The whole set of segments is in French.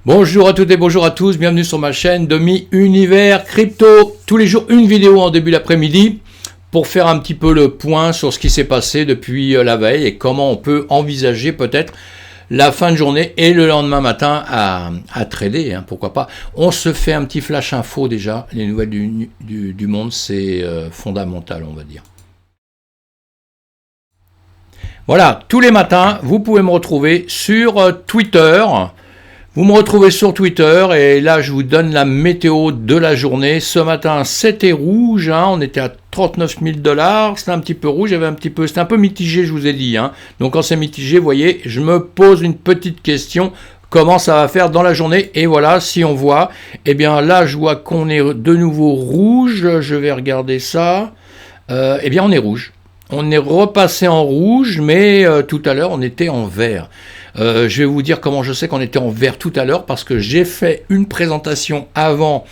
Bonjour à toutes et bonjour à tous, bienvenue sur ma chaîne Demi-Univers Crypto. Tous les jours une vidéo en début d'après-midi pour faire un petit peu le point sur ce qui s'est passé depuis la veille et comment on peut envisager peut-être la fin de journée et le lendemain matin à trader, pourquoi pas. On se fait un petit flash info déjà, les nouvelles du monde, c'est fondamental on va dire. Voilà, tous les matins, vous pouvez me retrouver sur Twitter. Vous me retrouvez sur Twitter et là je vous donne la météo de la journée. Ce matin c'était rouge, on était à 39 000 $, c'était un petit peu rouge, c'était un peu mitigé je vous ai dit. Donc quand c'est mitigé, vous voyez, je me pose une petite question, comment ça va faire dans la journée. Et voilà, si on voit, eh bien là je vois qu'on est de nouveau rouge, je vais regarder ça, eh bien on est rouge. On est repassé en rouge, mais tout à l'heure on était en vert. Je vais vous dire comment je sais qu'on était en vert tout à l'heure, parce que j'ai fait une présentation avant,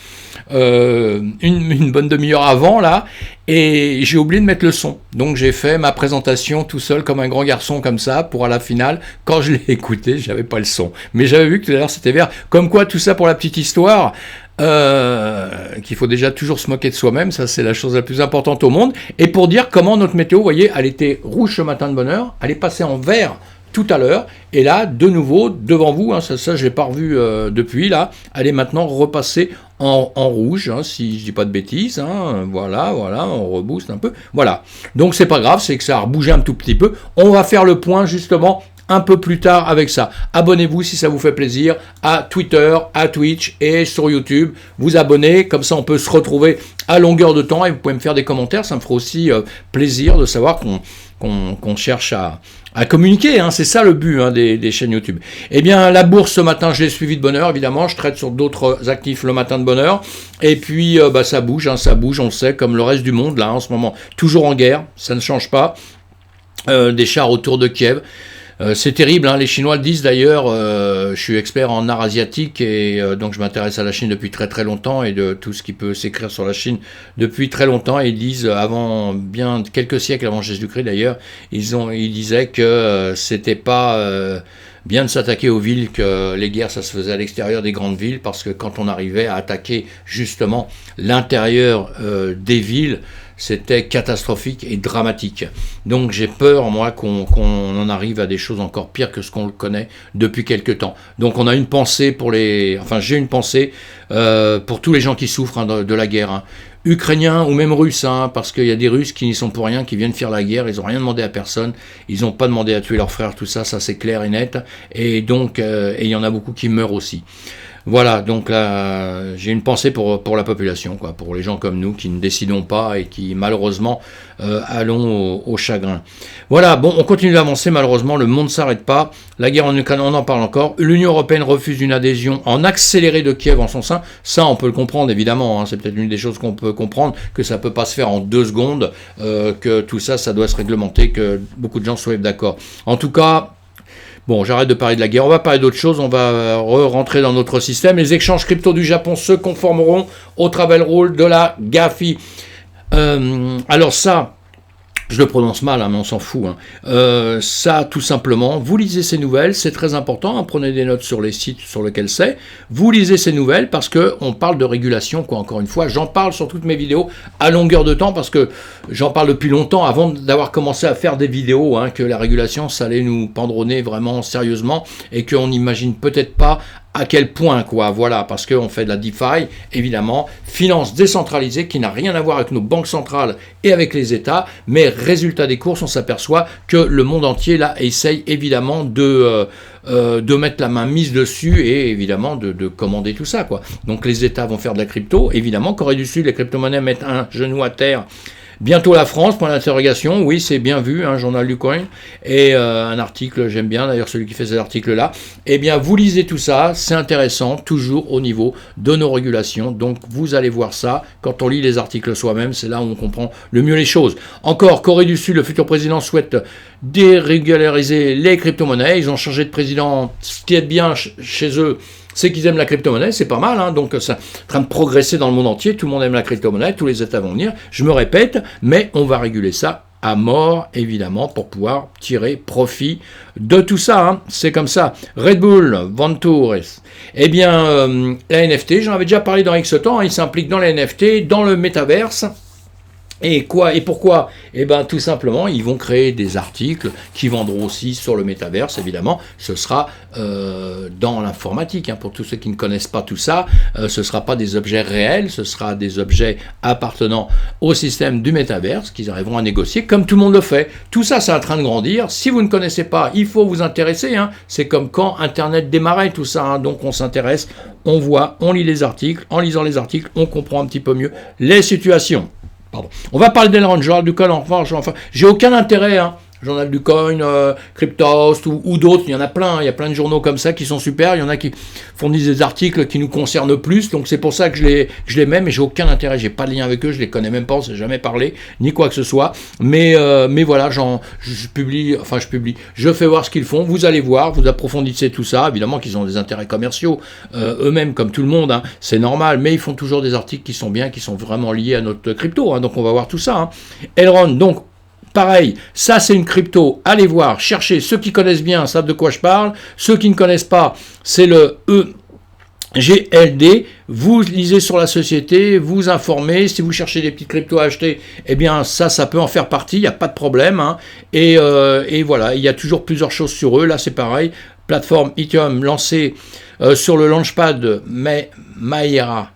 une bonne demi-heure avant là, et j'ai oublié de mettre le son. Donc j'ai fait ma présentation tout seul comme un grand garçon comme ça, pour à la finale, quand je l'ai écouté, j'avais pas le son. Mais j'avais vu que tout à l'heure c'était vert. Comme quoi tout ça pour la petite histoire, qu'il faut déjà toujours se moquer de soi-même, ça c'est la chose la plus importante au monde. Et pour dire comment notre météo, vous voyez, elle était rouge ce matin de bonne heure, elle est passée en vert tout à l'heure, et là, de nouveau, devant vous, ça je ne l'ai pas revu depuis, là, elle est maintenant repassée en rouge, si je dis pas de bêtises, voilà, on rebooste un peu, voilà. Donc c'est pas grave, c'est que ça a rebougé un tout petit peu, on va faire le point justement un peu plus tard avec ça. Abonnez-vous si ça vous fait plaisir à Twitter, à Twitch et sur YouTube. Vous abonnez, comme ça on peut se retrouver à longueur de temps et vous pouvez me faire des commentaires. Ça me fera aussi plaisir de savoir qu'on cherche à communiquer. C'est ça le but des chaînes YouTube. Eh bien, la bourse ce matin, je l'ai suivi de bonne heure, évidemment. Je traite sur d'autres actifs le matin de bonne heure. Et puis, ça bouge, on le sait, comme le reste du monde, là, en ce moment. Toujours en guerre, ça ne change pas. Des chars autour de Kiev. C'est terrible, les Chinois le disent d'ailleurs, je suis expert en art asiatique et donc je m'intéresse à la Chine depuis très très longtemps et de tout ce qui peut s'écrire sur la Chine depuis très longtemps, et ils disent, avant bien quelques siècles avant Jésus-Christ d'ailleurs, ils disaient que c'était pas bien de s'attaquer aux villes, que les guerres ça se faisait à l'extérieur des grandes villes, parce que quand on arrivait à attaquer justement l'intérieur des villes, c'était catastrophique et dramatique. Donc j'ai peur, moi, qu'on en arrive à des choses encore pires que ce qu'on le connaît depuis quelque temps. Donc on a une pensée j'ai une pensée pour tous les gens qui souffrent de la guerre, Ukrainiens ou même Russes, parce qu'il y a des Russes qui n'y sont pour rien, qui viennent faire la guerre, ils n'ont rien demandé à personne, ils n'ont pas demandé à tuer leurs frères, tout ça, ça c'est clair et net, et donc il y en a beaucoup qui meurent aussi. Voilà, donc là, j'ai une pensée pour la population, pour les gens comme nous qui ne décidons pas et qui malheureusement allons au chagrin. Voilà, bon, on continue d'avancer, malheureusement, le monde ne s'arrête pas. La guerre en Ukraine, on en parle encore. L'Union européenne refuse une adhésion en accéléré de Kiev en son sein. Ça, on peut le comprendre, évidemment. C'est peut-être une des choses qu'on peut comprendre, que ça ne peut pas se faire en 2 secondes, que tout ça, ça doit se réglementer, que beaucoup de gens soient d'accord. En tout cas, bon, j'arrête de parler de la guerre, on va parler d'autre chose, on va rentrer dans notre système. Les échanges crypto du Japon se conformeront au travel rule de la GAFI. Alors ça, je le prononce mal, mais on s'en fout. Ça, tout simplement, vous lisez ces nouvelles, c'est très important, prenez des notes sur les sites sur lesquels c'est. Vous lisez ces nouvelles parce qu'on parle de régulation, encore une fois. J'en parle sur toutes mes vidéos à longueur de temps parce que j'en parle depuis longtemps, avant d'avoir commencé à faire des vidéos, que la régulation, ça allait nous pendre au nez vraiment sérieusement et qu'on n'imagine peut-être pas à quel point, voilà, parce qu'on fait de la DeFi, évidemment, finance décentralisée qui n'a rien à voir avec nos banques centrales et avec les États, mais résultat des courses, on s'aperçoit que le monde entier, là, essaye évidemment de mettre la main mise dessus et évidemment de commander tout ça, Donc les États vont faire de la crypto, évidemment, Corée du Sud, les crypto-monnaies mettent un genou à terre. Bientôt la France, point d'interrogation, oui c'est bien vu, journal du coin, et un article, j'aime bien d'ailleurs celui qui fait cet article-là, eh bien vous lisez tout ça, c'est intéressant, toujours au niveau de nos régulations, donc vous allez voir ça, quand on lit les articles soi-même, c'est là où on comprend le mieux les choses. Encore, Corée du Sud, le futur président souhaite dérégulariser les crypto-monnaies, ils ont changé de président, ce qui est bien chez eux, c'est qu'ils aiment la crypto-monnaie, c'est pas mal, donc c'est en train de progresser dans le monde entier, tout le monde aime la crypto-monnaie, tous les États vont venir, je me répète, mais on va réguler ça à mort, évidemment, pour pouvoir tirer profit de tout ça. Hein. C'est comme ça. Red Bull, Ventour, eh bien, la NFT, j'en avais déjà parlé dans X temps, hein, il s'implique dans la NFT, dans le métaverse. Et quoi et pourquoi? Eh bien, tout simplement, ils vont créer des articles qui vendront aussi sur le métaverse, évidemment. Ce sera dans l'informatique. Hein, pour tous ceux qui ne connaissent pas tout ça, ce ne sera pas des objets réels, ce sera des objets appartenant au système du métaverse qu'ils arriveront à négocier, comme tout le monde le fait. Tout ça, c'est en train de grandir. Si vous ne connaissez pas, il faut vous intéresser. Hein. C'est comme quand Internet démarrait, tout ça. Hein. Donc, on s'intéresse, on voit, on lit les articles. En lisant les articles, on comprend un petit peu mieux les situations. Pardon. On va parler d'Elrond, Journal du Coin, enfin, j'ai aucun intérêt, hein. Journal du Coin, Cryptost ou d'autres, il y en a plein, il y a plein de journaux comme ça qui sont super, il y en a qui fournissent des articles qui nous concernent plus, donc c'est pour ça que je les mets, mais j'ai aucun intérêt, j'ai pas de lien avec eux, je les connais même pas, on s'est jamais parlé, ni quoi que ce soit, mais voilà, je fais voir ce qu'ils font, vous allez voir, vous approfondissez tout ça, évidemment qu'ils ont des intérêts commerciaux, eux-mêmes comme tout le monde, hein, c'est normal, mais ils font toujours des articles qui sont bien, qui sont vraiment liés à notre crypto, hein, donc on va voir tout ça. Hein. Elrond, donc, pareil, ça c'est une crypto, allez voir, cherchez, ceux qui connaissent bien savent de quoi je parle, ceux qui ne connaissent pas, c'est le EGLD, vous lisez sur la société, vous informez, si vous cherchez des petites cryptos à acheter, eh bien ça peut en faire partie, il n'y a pas de problème, hein. Et voilà, il y a toujours plusieurs choses sur eux, là c'est pareil, plateforme Ethereum lancée sur le launchpad Maera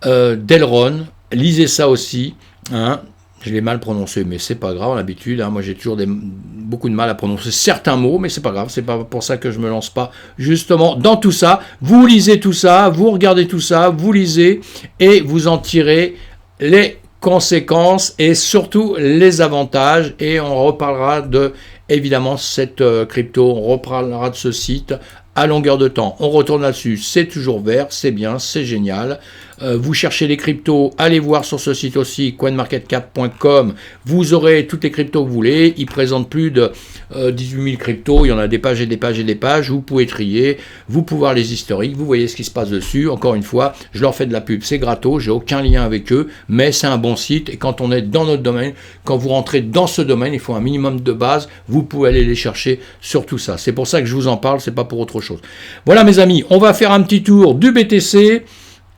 d'Elrond, lisez ça aussi, hein. Je l'ai mal prononcé, mais c'est pas grave, l'habitude. Hein, moi, j'ai toujours beaucoup de mal à prononcer certains mots, mais c'est pas grave. C'est pas pour ça que je me lance pas justement dans tout ça. Vous lisez tout ça, vous regardez tout ça, vous lisez et vous en tirez les conséquences et surtout les avantages. Et on reparlera de évidemment cette crypto, on reparlera de ce site à longueur de temps. On retourne là-dessus, c'est toujours vert, c'est bien, c'est génial. Vous cherchez les cryptos, allez voir sur ce site aussi, coinmarketcap.com, vous aurez toutes les cryptos que vous voulez, ils présentent plus de 18 000 cryptos, il y en a des pages et des pages et des pages, vous pouvez trier, vous pouvez voir les historiques, vous voyez ce qui se passe dessus, encore une fois, je leur fais de la pub, c'est gratos, j'ai aucun lien avec eux, mais c'est un bon site, et quand on est dans notre domaine, quand vous rentrez dans ce domaine, il faut un minimum de base, vous pouvez aller les chercher sur tout ça, c'est pour ça que je vous en parle, c'est pas pour autre chose. Voilà mes amis, on va faire un petit tour du BTC,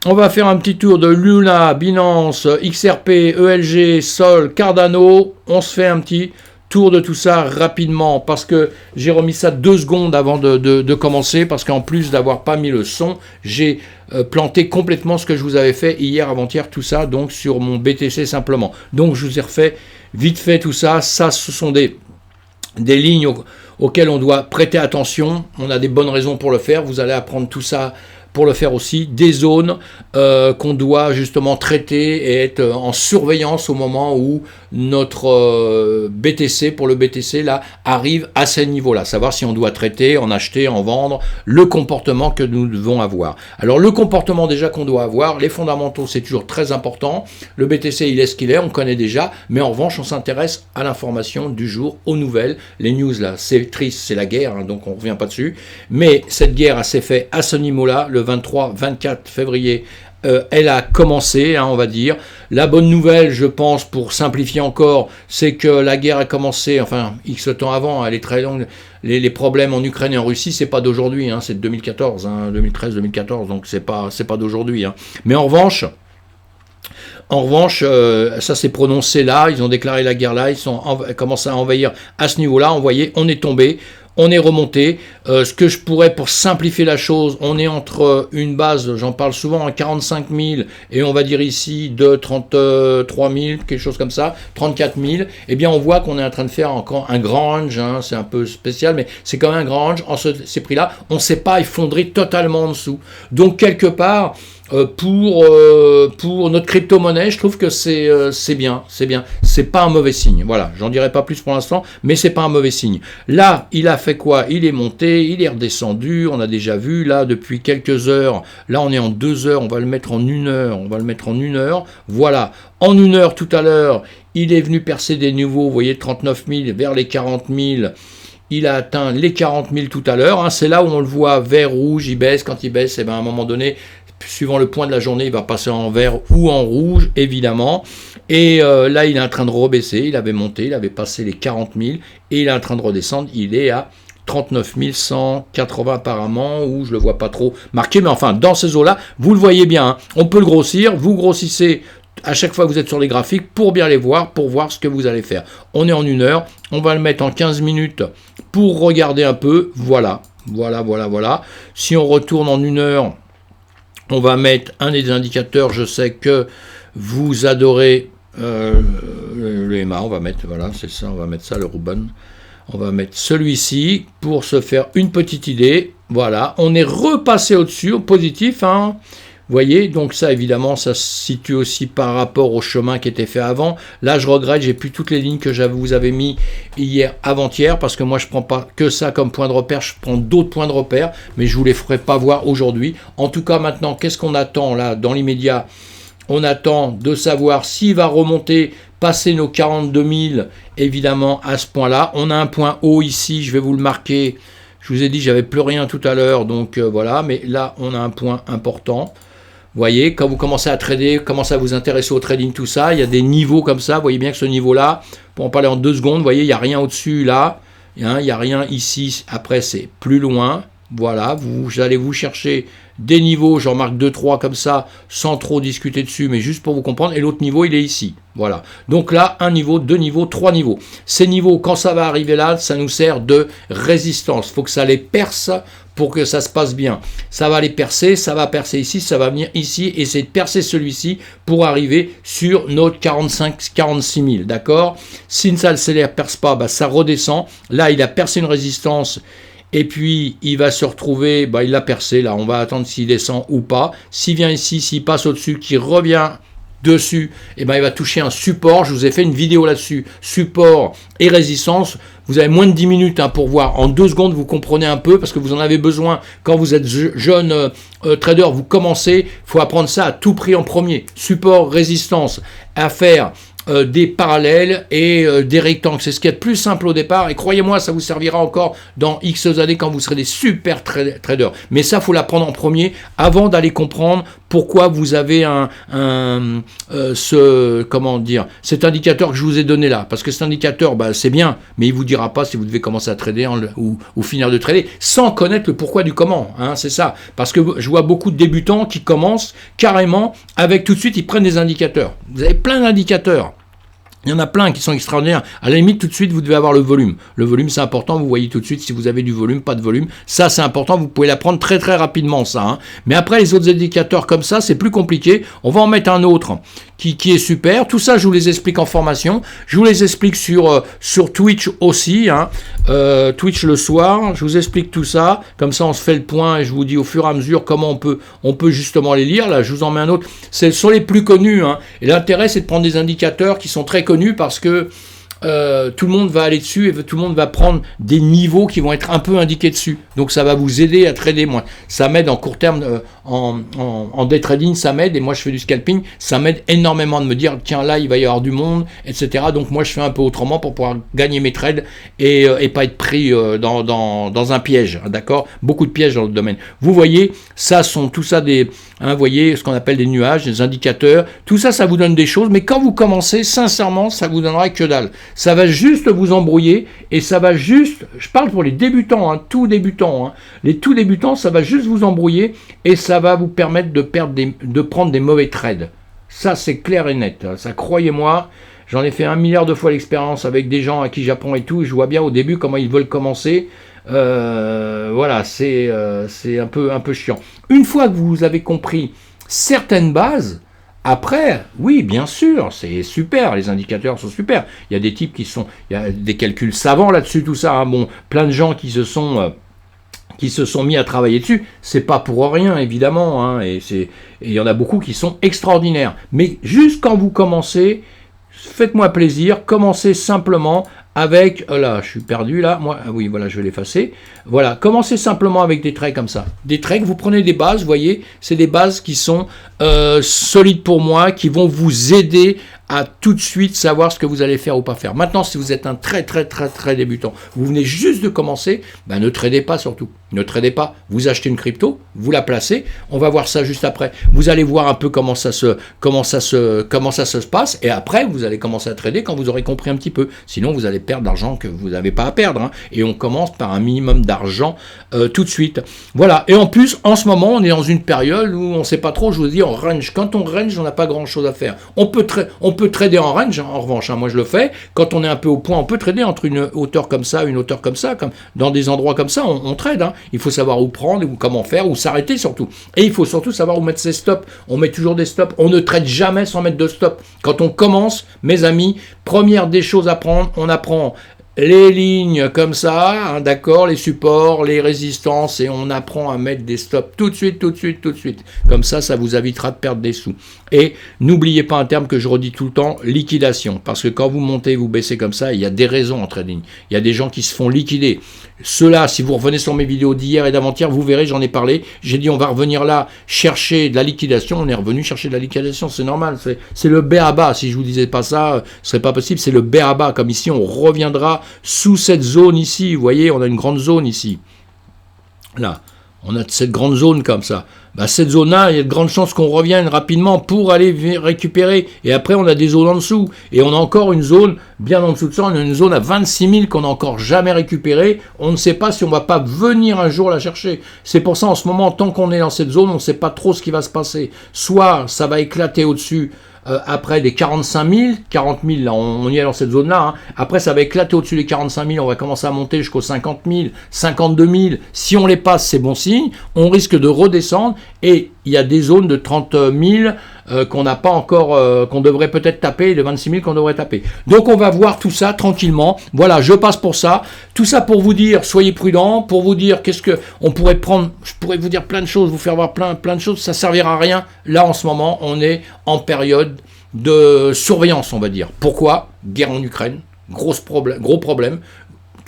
on va faire un petit tour de Luna, Binance, XRP, ELG, Sol, Cardano. On se fait un petit tour de tout ça rapidement parce que j'ai remis ça 2 secondes avant de commencer parce qu'en plus d'avoir pas mis le son, j'ai planté complètement ce que je vous avais fait hier, avant-hier, tout ça, donc sur mon BTC simplement. Donc je vous ai refait vite fait tout ça. Ça, ce sont des lignes auxquelles on doit prêter attention. On a des bonnes raisons pour le faire. Vous allez apprendre tout ça pour le faire aussi, des zones qu'on doit justement traiter et être en surveillance au moment où notre BTC, pour le BTC, là, arrive à ces niveaux-là. Savoir si on doit traiter, en acheter, en vendre, le comportement que nous devons avoir. Alors, le comportement déjà qu'on doit avoir, les fondamentaux, c'est toujours très important. Le BTC, il est ce qu'il est, on connaît déjà, mais en revanche, on s'intéresse à l'information du jour, aux nouvelles. Les news, là, c'est triste, c'est la guerre, hein, donc on ne revient pas dessus. Mais cette guerre s'est faite à ce niveau-là, le 23-24 février, elle a commencé, hein, on va dire. La bonne nouvelle, je pense, pour simplifier encore, c'est que la guerre a commencé, enfin, X temps avant, elle est très longue. Les problèmes en Ukraine et en Russie, c'est pas d'aujourd'hui, hein, c'est de 2014, hein, 2013-2014, donc c'est pas d'aujourd'hui. Hein. Mais en revanche, ça s'est prononcé là, ils ont déclaré la guerre là, ils commencé à envahir à ce niveau-là, on voyait, on est tombé. On est remonté. Ce que je pourrais, pour simplifier la chose, on est entre une base, j'en parle souvent, à 45 000, et on va dire ici de 33 000, quelque chose comme ça, 34 000. Eh bien, on voit qu'on est en train de faire encore un grand range, hein, c'est un peu spécial, mais c'est quand même un grand range. En ces prix-là, on ne s'est pas effondré totalement en dessous. Donc, quelque part, pour notre crypto-monnaie, je trouve que c'est bien, c'est pas un mauvais signe. Voilà, j'en dirai pas plus pour l'instant, mais c'est pas un mauvais signe. Là, il a fait quoi? Il est monté, il est redescendu, on a déjà vu, là, depuis quelques heures, là on est en 2 heures, on va le mettre en 1 heure, voilà, en 1 heure tout à l'heure, il est venu percer des niveaux, vous voyez, 39 000 vers les 40 000, il a atteint les 40 000 tout à l'heure, hein, c'est là où on le voit vert, rouge, il baisse, quand il baisse, et bien à un moment donné, suivant le point de la journée, il va passer en vert ou en rouge, évidemment. Et là, il est en train de rebaisser. Il avait monté, il avait passé les 40 000 et il est en train de redescendre. Il est à 39 180 apparemment, ou je le vois pas trop marqué, mais enfin, dans ces eaux-là, vous le voyez bien. Hein. On peut le grossir. Vous grossissez à chaque fois que vous êtes sur les graphiques pour bien les voir, pour voir ce que vous allez faire. On est en 1 heure. On va le mettre en 15 minutes pour regarder un peu. Voilà. Si on retourne en 1 heure, on va mettre un des indicateurs. Je sais que vous adorez le EMA. On va mettre, voilà, c'est ça, on va mettre ça, le Ruben. On va mettre celui-ci pour se faire une petite idée. Voilà, on est repassé au-dessus, au positif, hein. Vous voyez, donc ça, évidemment, ça se situe aussi par rapport au chemin qui était fait avant. Là, je regrette, j'ai plus toutes les lignes que vous avais mis hier, avant-hier, parce que moi, je prends pas que ça comme point de repère, je prends d'autres points de repère, mais je vous les ferai pas voir aujourd'hui. En tout cas, maintenant, qu'est-ce qu'on attend là, dans l'immédiat? On attend de savoir s'il va remonter, passer nos 42 000, évidemment, à ce point-là. On a un point haut ici, je vais vous le marquer. Je vous ai dit, j'avais plus rien tout à l'heure, donc voilà. Mais là, on a un point important. Vous voyez, quand vous commencez à trader, commencez à vous intéresser au trading, tout ça, il y a des niveaux comme ça. Vous voyez bien que ce niveau-là, pour en parler en 2 secondes, vous voyez, il n'y a rien au-dessus là. Hein, il n'y a rien ici. Après, c'est plus loin. Voilà, vous allez vous chercher des niveaux, j'en marque 2-3 comme ça, sans trop discuter dessus, mais juste pour vous comprendre. Et l'autre niveau, il est ici. Voilà. Donc là, 1 niveau, 2 niveaux, 3 niveaux. Ces niveaux, quand ça va arriver là, ça nous sert de résistance. Il faut que ça les perce pour que ça se passe bien. Ça va les percer, ça va percer ici, ça va venir ici, et c'est de percer celui-ci pour arriver sur notre 45-46 000. D'accord? Si ça ne les perce pas, bah, ça redescend. Là, il a percé une résistance. Et puis, il va se retrouver, bah, il l'a percé, là, on va attendre s'il descend ou pas. S'il vient ici, s'il passe au-dessus, qu'il revient dessus, et ben, il va toucher un support. Je vous ai fait une vidéo là-dessus, support et résistance. Vous avez moins de 10 minutes hein, pour voir. En 2 secondes, vous comprenez un peu, parce que vous en avez besoin. Quand vous êtes jeune trader, vous commencez, il faut apprendre ça à tout prix en premier. Support, résistance, à faire des parallèles et des rectangles. C'est ce qui est le plus simple au départ, et croyez-moi, ça vous servira encore dans X années quand vous serez des super traders. Mais ça, faut l'apprendre en premier avant d'aller comprendre pourquoi vous avez cet indicateur que je vous ai donné là. Parce que cet indicateur, bah, c'est bien, mais il vous dira pas si vous devez commencer à trader ou finir de trader sans connaître le pourquoi du comment. Hein, c'est ça. Parce que je vois beaucoup de débutants qui commencent carrément avec tout de suite, ils prennent des indicateurs. Vous avez plein d'indicateurs. Il y en a plein qui sont extraordinaires. À la limite, tout de suite, vous devez avoir le volume. Le volume, c'est important. Vous voyez tout de suite si vous avez du volume, pas de volume. Ça, c'est important. Vous pouvez l'apprendre très, très rapidement, ça. Hein. Mais après, les autres indicateurs comme ça, c'est plus compliqué. On va en mettre un autre qui est super. Tout ça, je vous les explique en formation. Je vous les explique sur Twitch aussi. Hein. Twitch le soir. Je vous explique tout ça. Comme ça, on se fait le point et je vous dis au fur et à mesure comment on peut justement les lire. Là, je vous en mets un autre. Ce sont les plus connus. Hein. Et l'intérêt, c'est de prendre des indicateurs qui sont très connus parce que tout le monde va aller dessus et tout le monde va prendre des niveaux qui vont être un peu indiqués dessus. Donc ça va vous aider à trader moins. Ça m'aide en court terme, en day trading, ça m'aide, et moi je fais du scalping, ça m'aide énormément de me dire tiens là il va y avoir du monde, etc. Donc moi je fais un peu autrement pour pouvoir gagner mes trades et pas être pris dans un piège, d'accord? Beaucoup de pièges dans le domaine. Vous voyez, ça sont tout ça des, hein, vous voyez ce qu'on appelle des nuages, des indicateurs, tout ça, ça vous donne des choses, mais quand vous commencez, sincèrement, ça vous donnera que dalle. Ça va juste vous embrouiller et ça va juste, je parle pour les débutants, hein, tout débutants, hein, les tout débutants, ça va juste vous embrouiller et ça va vous permettre de prendre des mauvais trades. Ça, c'est clair et net. Ça, croyez-moi, j'en ai fait 1 milliard de fois l'expérience avec des gens à qui j'apprends et tout. Et je vois bien au début comment ils veulent commencer. Voilà, c'est un peu chiant. Une fois que vous avez compris certaines bases, après, oui, bien sûr, c'est super, les indicateurs sont super. Il y a des types il y a des calculs savants là-dessus, tout ça. Hein. Bon, plein de gens qui se sont mis à travailler dessus, c'est pas pour rien, évidemment, hein, et il y en a beaucoup qui sont extraordinaires. Mais juste quand vous commencez, faites-moi plaisir, commencez simplement avec, là, je suis perdu là, moi, oui, voilà, je vais l'effacer. Voilà, commencez simplement avec des traits comme ça. Des traits que vous prenez des bases, vous voyez, c'est des bases qui sont solides pour moi, qui vont vous aider à tout de suite savoir ce que vous allez faire ou pas faire. Maintenant, si vous êtes un très débutant, vous venez juste de commencer, ben ne tradez pas surtout. Ne tradez pas. Vous achetez une crypto, vous la placez. On va voir ça juste après. Vous allez voir un peu comment ça se passe. Et après, vous allez commencer à trader quand vous aurez compris un petit peu. Sinon, vous allez perdre l'argent que vous n'avez pas à perdre. Hein. Et on commence par un minimum d'argent tout de suite. Voilà. Et en plus, en ce moment, on est dans une période où on ne sait pas trop. Je vous dis, en range. Quand on range, on n'a pas grand-chose à faire. On peut trader en range, hein, en revanche. Hein, moi, je le fais. Quand on est un peu au point, on peut trader entre une hauteur comme ça, une hauteur comme ça. Comme dans des endroits comme ça, on trade. Hein. Il faut savoir où prendre, ou comment faire, où s'arrêter surtout. Et il faut surtout savoir où mettre ses stops. On met toujours des stops. On ne trade jamais sans mettre de stop. Quand on commence, mes amis, première des choses à prendre, on apprend les lignes comme ça, hein, d'accord, les supports, les résistances, et on apprend à mettre des stops tout de suite. Comme ça vous évitera de perdre des sous. Et n'oubliez pas un terme que je redis tout le temps, liquidation. Parce que quand vous montez, vous baissez comme ça, il y a des raisons en trading. Il y a des gens qui se font liquider. Ceux-là, si vous revenez sur mes vidéos d'hier et d'avant-hier, vous verrez, j'en ai parlé. J'ai dit, on va revenir là, chercher de la liquidation. On est revenu chercher de la liquidation, c'est normal. C'est le b.a.-ba. Si je vous disais pas ça, ce serait pas possible. C'est le b.a.-ba. Comme ici, on reviendra sous cette zone ici. Vous voyez, on a une grande zone ici. Là, on a cette grande zone comme ça. Bah, cette zone-là, il y a de grandes chances qu'on revienne rapidement pour aller récupérer. Et après, on a des zones en dessous. Et on a encore une zone, bien en dessous de ça, on a une zone à 26 000 qu'on n'a encore jamais récupérée. On ne sait pas si on ne va pas venir un jour la chercher. C'est pour ça, en ce moment, tant qu'on est dans cette zone, on ne sait pas trop ce qui va se passer. Soit ça va éclater au-dessus. Après des 45 000, 40 000, là, on y est dans cette zone-là. Hein. Après, ça va éclater au-dessus des 45 000, on va commencer à monter jusqu'aux 50 000, 52 000. Si on les passe, c'est bon signe. On risque de redescendre et il y a des zones de 30 000 qu'on n'a pas encore, qu'on devrait peut-être taper, et de 26 000 qu'on devrait taper. Donc, on va voir tout ça tranquillement. Voilà, je passe pour ça. Tout ça pour vous dire, soyez prudents, pour vous dire qu'est-ce que on pourrait prendre. Je pourrais vous dire plein de choses, vous faire voir plein de choses. Ça servira à rien. Là, en ce moment, on est en période de surveillance, on va dire. Pourquoi? Guerre en Ukraine, gros problème.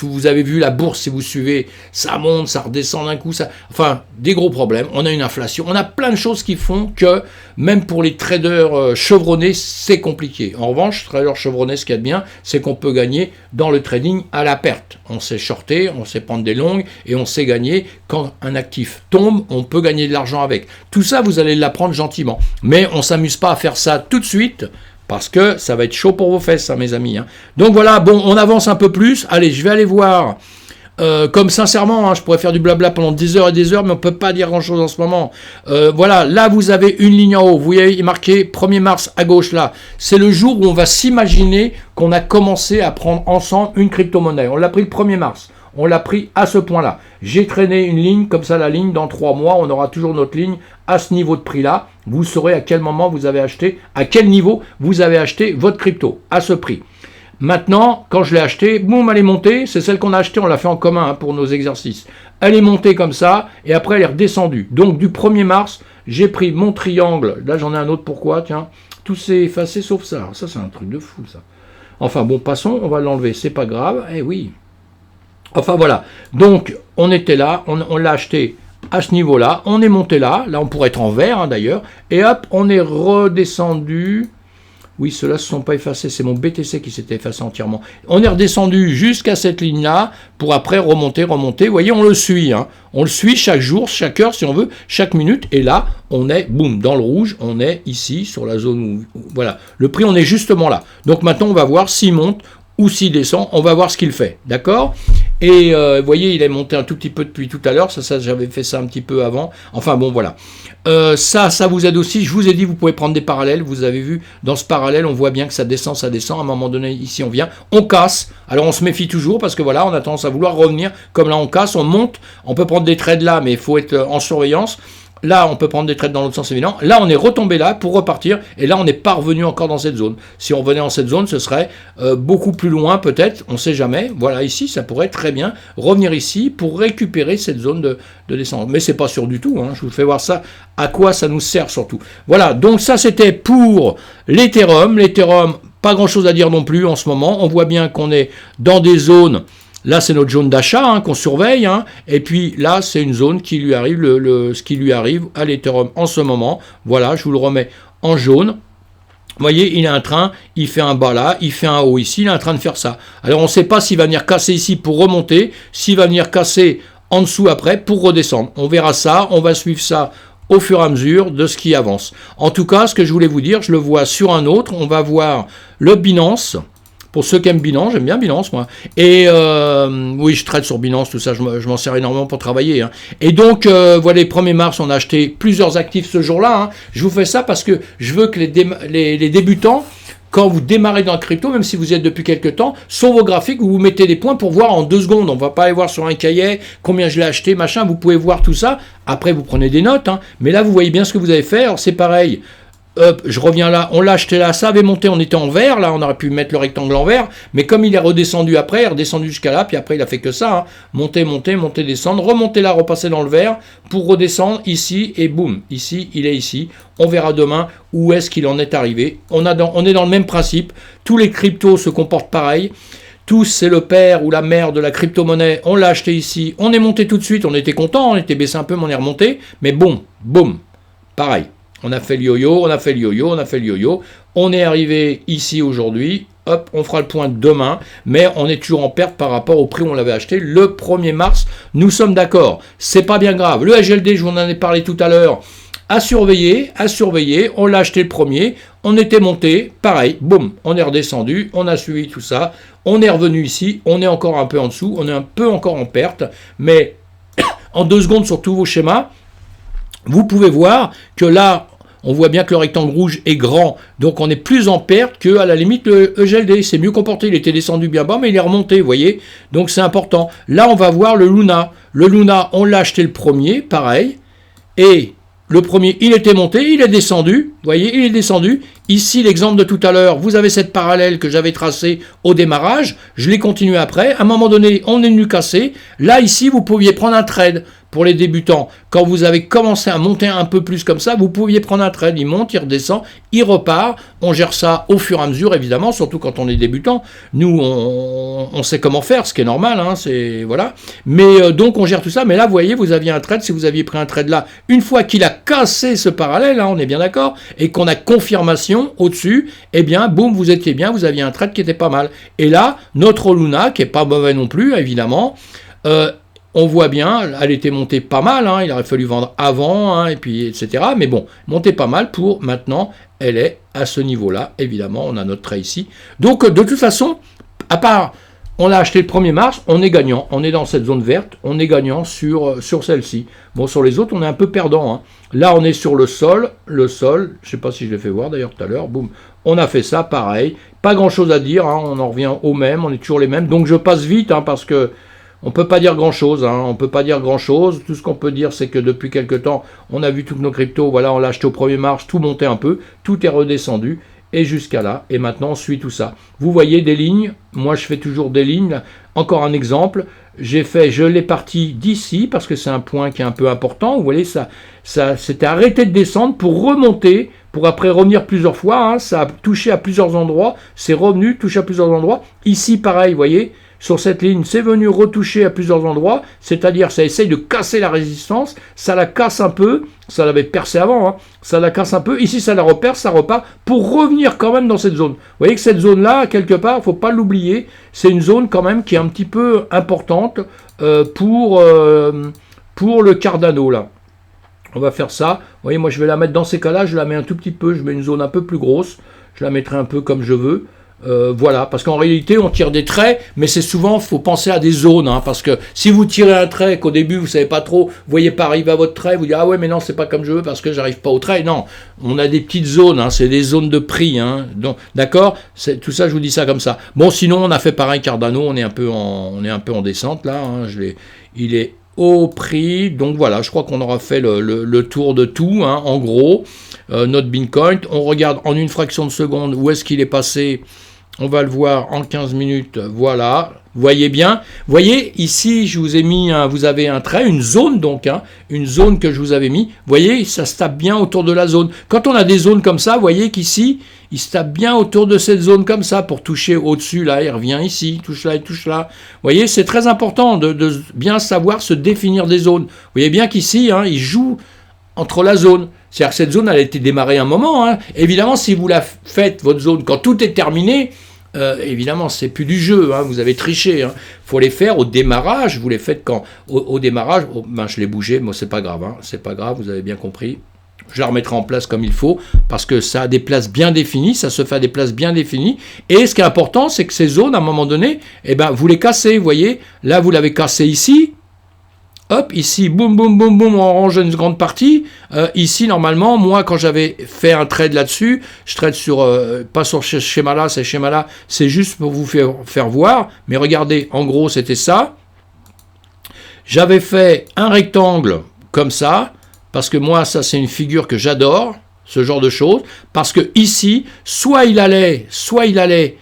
Vous avez vu la bourse, si vous suivez, ça monte, ça redescend d'un coup, enfin, des gros problèmes. On a une inflation, on a plein de choses qui font que, même pour les traders chevronnés, c'est compliqué. En revanche, traders chevronnés, ce qu'il y a de bien, c'est qu'on peut gagner dans le trading à la perte. On sait shorter, on sait prendre des longues, et on sait gagner. Quand un actif tombe, on peut gagner de l'argent avec. Tout ça, vous allez l'apprendre gentiment. Mais on ne s'amuse pas à faire ça tout de suite, parce que ça va être chaud pour vos fesses, hein, mes amis. Hein. Donc voilà, bon, on avance un peu plus. Allez, je vais aller voir. Comme sincèrement, hein, je pourrais faire du blabla pendant des heures et des heures, mais on ne peut pas dire grand-chose en ce moment. Voilà, là, vous avez une ligne en haut. Vous voyez marqué 1er mars à gauche, là. C'est le jour où on va s'imaginer qu'on a commencé à prendre ensemble une crypto-monnaie. On l'a pris le 1er mars. On l'a pris à ce point-là. J'ai traîné une ligne, comme ça la ligne, dans 3 mois, on aura toujours notre ligne à ce niveau de prix-là. Vous saurez à quel moment vous avez acheté, à quel niveau vous avez acheté votre crypto, à ce prix. Maintenant, quand je l'ai acheté, boum, elle est montée. C'est celle qu'on a achetée, on l'a fait en commun hein, pour nos exercices. Elle est montée comme ça, et après elle est redescendue. Donc du 1er mars, j'ai pris mon triangle. Là, j'en ai un autre, pourquoi? Tiens, tout s'est effacé sauf ça. Alors, ça, c'est un truc de fou, ça. Enfin bon, passons, on va l'enlever, c'est pas grave. Eh oui. Enfin voilà, donc on était là, on l'a acheté à ce niveau-là, on est monté là on pourrait être en vert hein, d'ailleurs, et hop, on est redescendu, oui ceux-là ne se sont pas effacés, c'est mon BTC qui s'était effacé entièrement, on est redescendu jusqu'à cette ligne-là, pour après remonter, vous voyez on le suit, hein. On le suit chaque jour, chaque heure si on veut, chaque minute, et là on est, boum, dans le rouge, on est ici, sur la zone où voilà, le prix on est justement là, donc maintenant on va voir s'il monte, ou s'il descend, on va voir ce qu'il fait, d'accord? Et vous voyez, il est monté un tout petit peu depuis tout à l'heure, ça j'avais fait ça un petit peu avant, enfin bon voilà. Ça vous aide aussi, je vous ai dit, vous pouvez prendre des parallèles, vous avez vu, dans ce parallèle, on voit bien que ça descend, à un moment donné, ici on vient, on casse, alors on se méfie toujours, parce que voilà, on a tendance à vouloir revenir, comme là on casse, on monte, on peut prendre des trades là, mais il faut être en surveillance. Là, on peut prendre des trades dans l'autre sens, évidemment. Là, on est retombé là pour repartir. Et là, on n'est pas revenu encore dans cette zone. Si on revenait dans cette zone, ce serait beaucoup plus loin, peut-être. On ne sait jamais. Voilà, ici, ça pourrait très bien revenir ici pour récupérer cette zone de descente. Mais ce n'est pas sûr du tout. Hein. Je vous fais voir ça, à quoi ça nous sert surtout. Voilà, donc ça, c'était pour l'Ethereum. L'Ethereum, pas grand-chose à dire non plus en ce moment. On voit bien qu'on est dans des zones... Là, c'est notre zone d'achat hein, qu'on surveille. Hein, et puis là, c'est une zone qui lui arrive, ce qui lui arrive à l'Ethereum en ce moment. Voilà, je vous le remets en jaune. Vous voyez, il a un train, il fait un bas là, il fait un haut ici, il est en train de faire ça. Alors on ne sait pas s'il va venir casser ici pour remonter, s'il va venir casser en dessous après pour redescendre. On verra ça, on va suivre ça au fur et à mesure de ce qui avance. En tout cas, ce que je voulais vous dire, je le vois sur un autre, on va voir le Binance. Pour ceux qui aiment Binance, j'aime bien Binance moi. Et oui, je traite sur Binance, tout ça, je m'en sers énormément pour travailler. Hein. Et donc, voilà, le 1er mars, on a acheté plusieurs actifs ce jour-là. Hein. Je vous fais ça parce que je veux que les débutants, quand vous démarrez dans le crypto, même si vous êtes depuis quelques temps, sur vos graphiques, vous mettez des points pour voir en 2 secondes. On ne va pas aller voir sur un cahier combien je l'ai acheté, machin. Vous pouvez voir tout ça. Après, vous prenez des notes. Hein. Mais là, vous voyez bien ce que vous avez fait. Alors, c'est pareil. Hop, je reviens là, on l'a acheté là, ça avait monté, on était en vert, là on aurait pu mettre le rectangle en vert, mais comme il est redescendu après, il est redescendu jusqu'à là, puis après il a fait que ça, hein. Monter, descendre, remonter là, repasser dans le vert, pour redescendre ici, et boum, ici, il est ici, on verra demain où est-ce qu'il en est arrivé, on est dans le même principe, tous les cryptos se comportent pareil, tous c'est le père ou la mère de la crypto-monnaie, on l'a acheté ici, on est monté tout de suite, on était content, on était baissé un peu, mais on est remonté, mais boum, pareil. On a fait le yo-yo, on est arrivé ici aujourd'hui, hop, on fera le point demain, mais on est toujours en perte par rapport au prix où on l'avait acheté le 1er mars, nous sommes d'accord, c'est pas bien grave, le HLD, je vous en ai parlé tout à l'heure, à surveiller, on l'a acheté le premier, on était monté, pareil, boum, on est redescendu, on a suivi tout ça, on est revenu ici, on est encore un peu en dessous, on est un peu encore en perte, mais en 2 secondes sur tous vos schémas, vous pouvez voir que là, on voit bien que le rectangle rouge est grand, donc on est plus en perte que à la limite le EGLD. C'est mieux comporté, il était descendu bien bas, mais il est remonté, vous voyez. Donc c'est important. Là, on va voir le Luna. Le Luna, on l'a acheté le premier, pareil. Et le premier, il était monté, il est descendu. Vous voyez, il est descendu. Ici, l'exemple de tout à l'heure, vous avez cette parallèle que j'avais tracée au démarrage. Je l'ai continué après. À un moment donné, on est venu casser. Là, ici, vous pouviez prendre un trade. Pour les débutants, quand vous avez commencé à monter un peu plus comme ça, vous pouviez prendre un trade, il monte, il redescend, il repart, on gère ça au fur et à mesure évidemment, surtout quand on est débutant, nous on sait comment faire, ce qui est normal, hein, c'est voilà, mais donc on gère tout ça, mais là vous voyez, vous aviez un trade, si vous aviez pris un trade là, une fois qu'il a cassé ce parallèle, hein, on est bien d'accord, et qu'on a confirmation au-dessus, eh bien boum, vous étiez bien, vous aviez un trade qui était pas mal, et là, notre Luna, qui est pas mauvais non plus, évidemment, on voit bien, elle était montée pas mal, hein, il aurait fallu vendre avant, hein, et puis etc. Mais bon, montée pas mal pour maintenant, elle est à ce niveau-là, évidemment, on a notre trait ici. Donc de toute façon, à part, on l'a acheté le 1er mars, on est gagnant, on est dans cette zone verte, on est gagnant sur celle-ci. Bon, sur les autres, on est un peu perdant. Hein. Là, on est sur le sol, je sais pas si je l'ai fait voir d'ailleurs tout à l'heure, boum, on a fait ça, pareil, pas grand-chose à dire, hein, on en revient au même, on est toujours les mêmes, donc je passe vite, hein, parce que on peut pas dire grand-chose, hein, on peut pas dire grand-chose. Tout ce qu'on peut dire, c'est que depuis quelques temps, on a vu toutes nos cryptos, voilà, on l'a acheté au 1er mars, tout montait un peu, tout est redescendu, et jusqu'à là, et maintenant on suit tout ça. Vous voyez des lignes, moi je fais toujours des lignes, là. Encore un exemple, je l'ai parti d'ici, parce que c'est un point qui est un peu important, vous voyez, ça s'était arrêté de descendre pour remonter, pour après revenir plusieurs fois, hein, ça a touché à plusieurs endroits, c'est revenu, touché à plusieurs endroits, ici pareil, vous voyez, sur cette ligne, c'est venu retoucher à plusieurs endroits, c'est-à-dire ça essaye de casser la résistance, ça la casse un peu, ça l'avait percé avant, hein, ça la casse un peu, ici ça la reperce, ça repart, pour revenir quand même dans cette zone. Vous voyez que cette zone-là, quelque part, il ne faut pas l'oublier, c'est une zone quand même qui est un petit peu importante pour le Cardano, là. On va faire ça, vous voyez, moi je vais la mettre dans ces cas-là, je la mets un tout petit peu, je mets une zone un peu plus grosse, je la mettrai un peu comme je veux. Voilà, parce qu'en réalité on tire des traits, mais c'est souvent, il faut penser à des zones, hein, parce que si vous tirez un trait qu'au début vous savez pas trop, vous voyez pas arriver à votre trait, vous dites ah ouais mais non c'est pas comme je veux parce que j'arrive pas au trait, non, on a des petites zones, hein, c'est des zones de prix, hein, donc d'accord, c'est tout ça, je vous dis ça comme ça. Bon, sinon on a fait pareil Cardano, on est un peu en descente là, hein, il est au prix, donc voilà, je crois qu'on aura fait le tour de tout, hein, en gros, notre Bitcoin, on regarde en une fraction de seconde où est-ce qu'il est passé. On va le voir en 15 minutes, voilà, vous voyez bien, vous voyez, ici, je vous ai mis, vous avez un trait, une zone donc, hein, une zone que je vous avais mis, vous voyez, ça se tape bien autour de la zone. Quand on a des zones comme ça, vous voyez qu'ici, il se tape bien autour de cette zone comme ça, pour toucher au-dessus, là, il revient ici, touche là et touche là. Vous voyez, c'est très important de bien savoir se définir des zones. Vous voyez bien qu'ici, hein, il joue entre la zone. C'est-à-dire que cette zone, elle a été démarrée un moment. Hein. Évidemment, si vous la faites, votre zone, quand tout est terminé, évidemment, c'est plus du jeu. Hein, vous avez triché. Hein. Faut les faire au démarrage. Vous les faites quand au démarrage. Ben, je l'ai bougé, mais c'est pas grave. Hein, c'est pas grave. Vous avez bien compris. Je la remettrai en place comme il faut, parce que ça a des places bien définies, ça se fait à des places bien définies. Et ce qui est important, c'est que ces zones, à un moment donné, eh ben, vous les cassez, vous voyez. Là, vous l'avez cassé ici. Hop, ici, boum, boum, boum, boum, on range une grande partie. Ici, normalement, moi, quand j'avais fait un trade là-dessus, je trade sur, pas sur ce schéma-là, ces schémas-là, c'est juste pour vous faire voir. Mais regardez, en gros, c'était ça. J'avais fait un rectangle comme ça. Parce que moi, ça, c'est une figure que j'adore, ce genre de choses. Parce que ici, soit il allait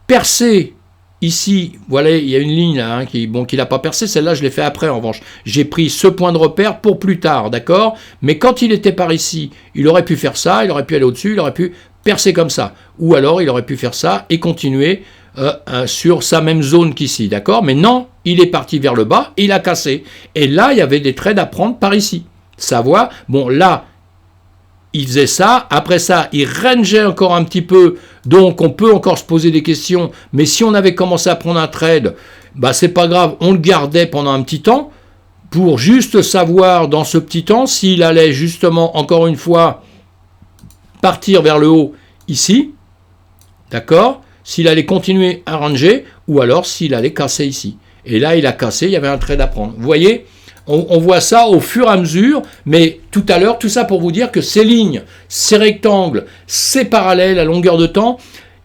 percer ici. Voilà, il y a une ligne là, hein, qui n'a pas percé. Celle-là, je l'ai fait après, en revanche. J'ai pris ce point de repère pour plus tard, d'accord? Mais quand il était par ici, il aurait pu faire ça, il aurait pu aller au-dessus, il aurait pu percer comme ça. Ou alors, il aurait pu faire ça et continuer sur sa même zone qu'ici, d'accord? Mais non, il est parti vers le bas et il a cassé. Et là, il y avait des trades à prendre par ici. Savoir, bon là, il faisait ça, après ça, il rangeait encore un petit peu, donc on peut encore se poser des questions, mais si on avait commencé à prendre un trade, bah c'est pas grave, on le gardait pendant un petit temps, pour juste savoir dans ce petit temps s'il allait justement, encore une fois, partir vers le haut ici, d'accord, s'il allait continuer à ranger, ou alors s'il allait casser ici. Et là, il a cassé, il y avait un trade à prendre. Vous voyez ? On voit ça au fur et à mesure, mais tout à l'heure, tout ça pour vous dire que ces lignes, ces rectangles, ces parallèles à longueur de temps,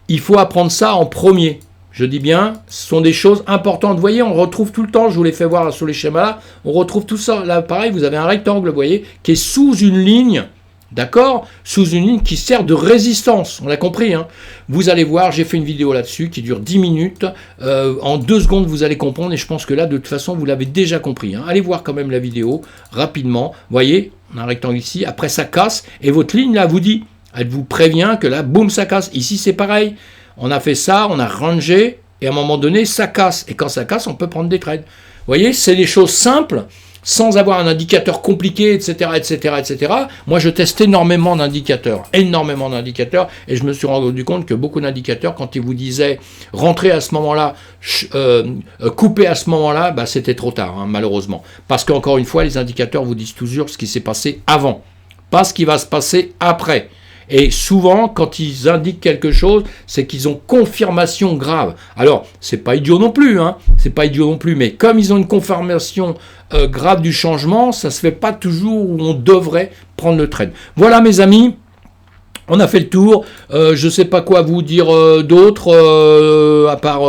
il faut apprendre ça en premier. Je dis bien, ce sont des choses importantes. Vous voyez, on retrouve tout le temps, je vous l'ai fait voir sur les schémas là, on retrouve tout ça. Là, pareil, vous avez un rectangle, vous voyez, qui est sous une ligne, d'accord, sous une ligne qui sert de résistance. On l'a compris, hein. Vous allez voir, j'ai fait une vidéo là-dessus qui dure 10 minutes. En 2 secondes, vous allez comprendre. Et je pense que là, de toute façon, vous l'avez déjà compris. Hein. Allez voir quand même la vidéo rapidement. Vous voyez, on a un rectangle ici. Après, ça casse. Et votre ligne, là, vous dit, elle vous prévient que là, boum, ça casse. Ici, c'est pareil. On a fait ça, on a rangé. Et à un moment donné, ça casse. Et quand ça casse, on peut prendre des trades. Vous voyez, c'est des choses simples, sans avoir un indicateur compliqué, etc., etc., etc. Moi, je teste énormément d'indicateurs, et je me suis rendu compte que beaucoup d'indicateurs, quand ils vous disaient rentrer à ce moment-là, couper à ce moment-là, bah, c'était trop tard, hein, malheureusement. Parce qu'encore une fois, les indicateurs vous disent toujours ce qui s'est passé avant, pas ce qui va se passer après. Et souvent, quand ils indiquent quelque chose, c'est qu'ils ont confirmation grave. Alors, c'est pas idiot non plus, hein. C'est pas idiot non plus, mais comme ils ont une confirmation grave du changement, ça se fait pas toujours où on devrait prendre le trade. Voilà, mes amis. On a fait le tour. Je sais pas quoi vous dire d'autre, à part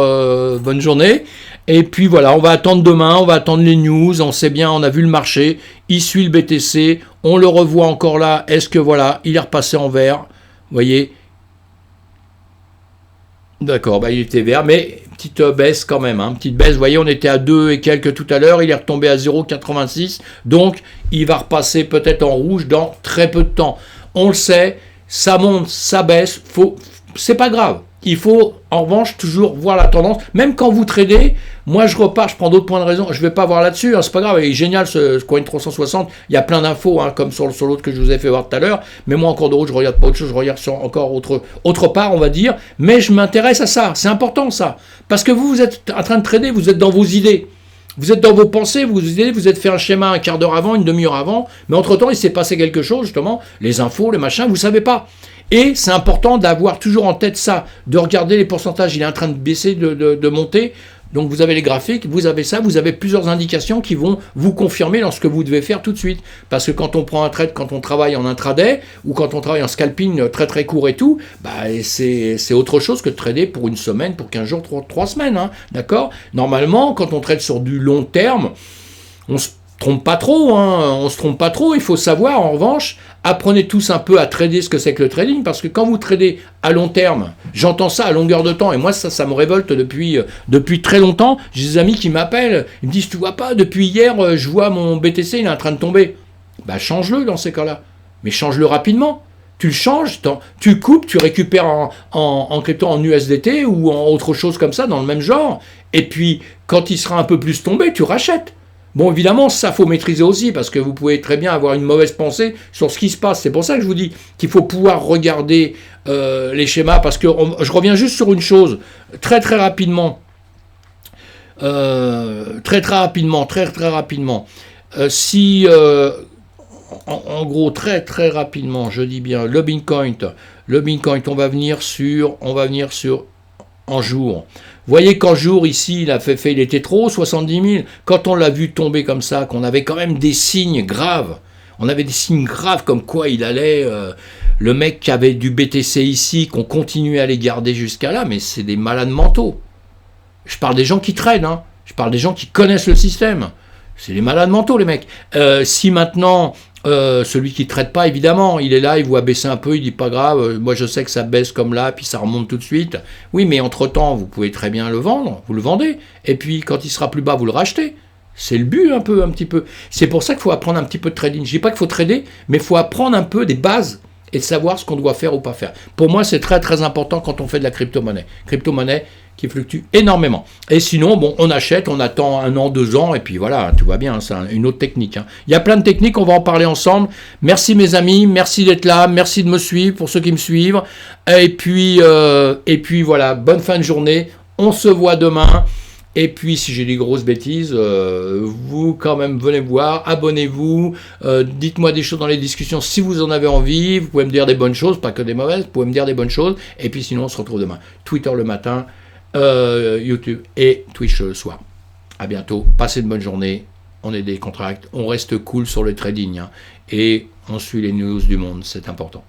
bonne journée. Et puis voilà, on va attendre demain, on va attendre les news, on sait bien, on a vu le marché, il suit le BTC, on le revoit encore là, est-ce que voilà, il est repassé en vert, vous voyez, d'accord, bah il était vert, mais petite baisse quand même, hein, petite baisse, vous voyez, on était à 2 et quelques tout à l'heure, il est retombé à 0,86, donc il va repasser peut-être en rouge dans très peu de temps. On le sait, ça monte, ça baisse, c'est pas grave. Il faut, en revanche, toujours voir la tendance. Même quand vous tradez, moi je repars, je prends d'autres points de raison. Je ne vais pas voir là-dessus, hein, c'est pas grave. Il est génial ce Coin 360. Il y a plein d'infos, hein, comme sur l'autre que je vous ai fait voir tout à l'heure. Mais moi, en cours de route, je ne regarde pas autre chose. Je regarde sur encore autre part, on va dire. Mais je m'intéresse à ça. C'est important, ça. Parce que vous êtes en train de trader, vous êtes dans vos idées. Vous êtes dans vos pensées, vous êtes fait un schéma un quart d'heure avant, une demi-heure avant. Mais entre-temps, il s'est passé quelque chose, justement. Les infos, les machins, vous ne savez pas. Et c'est important d'avoir toujours en tête ça, de regarder les pourcentages, il est en train de baisser, de monter. Donc vous avez les graphiques, vous avez ça, vous avez plusieurs indications qui vont vous confirmer dans ce que vous devez faire tout de suite. Parce que quand on prend un trade, quand on travaille en intraday, ou quand on travaille en scalping très très court et tout, bah c'est autre chose que de trader pour une semaine, pour 15 jours, 3 semaines. Hein, d'accord ? Normalement, quand on trade sur du long terme, on se trompe pas trop, hein, on se trompe pas trop, il faut savoir, en revanche, apprenez tous un peu à trader ce que c'est que le trading, parce que quand vous tradez à long terme, j'entends ça à longueur de temps, et moi ça me révolte depuis très longtemps. J'ai des amis qui m'appellent, ils me disent, tu vois pas, depuis hier, je vois mon BTC, il est en train de tomber. Bah change-le dans ces cas-là, mais change-le rapidement. Tu le changes, tu coupes, tu récupères en crypto, en USDT ou en autre chose comme ça, dans le même genre, et puis quand il sera un peu plus tombé, tu rachètes. Bon, évidemment, ça faut maîtriser aussi, parce que vous pouvez très bien avoir une mauvaise pensée sur ce qui se passe. C'est pour ça que je vous dis qu'il faut pouvoir regarder les schémas, parce que je reviens juste sur une chose, très très rapidement. Très rapidement. Si, en gros, très très rapidement, je dis bien, le Bitcoin, on va venir sur en jour. Vous voyez qu'en jour, ici, il était trop, 70 000. Quand on l'a vu tomber comme ça, qu'on avait quand même des signes graves, on avait des signes graves comme quoi il allait... le mec qui avait du BTC ici, qu'on continuait à les garder jusqu'à là, mais c'est des malades mentaux. Je parle des gens qui traînent, hein. Je parle des gens qui connaissent le système. C'est des malades mentaux, les mecs. Si maintenant... celui qui ne traite pas, évidemment, il est là, il voit baisser un peu, il dit pas grave, moi je sais que ça baisse comme là, puis ça remonte tout de suite. Oui, mais entre-temps, vous pouvez très bien le vendre, vous le vendez, et puis quand il sera plus bas, vous le rachetez. C'est le but un petit peu. C'est pour ça qu'il faut apprendre un petit peu de trading. Je dis pas qu'il faut trader, mais il faut apprendre un peu des bases et de savoir ce qu'on doit faire ou pas faire. Pour moi, c'est très très important quand on fait de la crypto-monnaie. Crypto-monnaie qui fluctue énormément. Et sinon, bon, on achète, on attend 1 an, 2 ans, et puis voilà, tout va bien, c'est une autre technique. Hein. Il y a plein de techniques, on va en parler ensemble. Merci mes amis, merci d'être là, merci de me suivre, pour ceux qui me suivent. Et puis voilà, bonne fin de journée, on se voit demain. Et puis, si j'ai des grosses bêtises, vous, quand même, venez me voir, abonnez-vous, dites-moi des choses dans les discussions si vous en avez envie, vous pouvez me dire des bonnes choses, pas que des mauvaises, vous pouvez me dire des bonnes choses, et puis sinon, on se retrouve demain. Twitter le matin, YouTube et Twitch le soir. À bientôt, passez une bonne journée, on est des contracts, on reste cool sur le trading, hein, et on suit les news du monde, c'est important.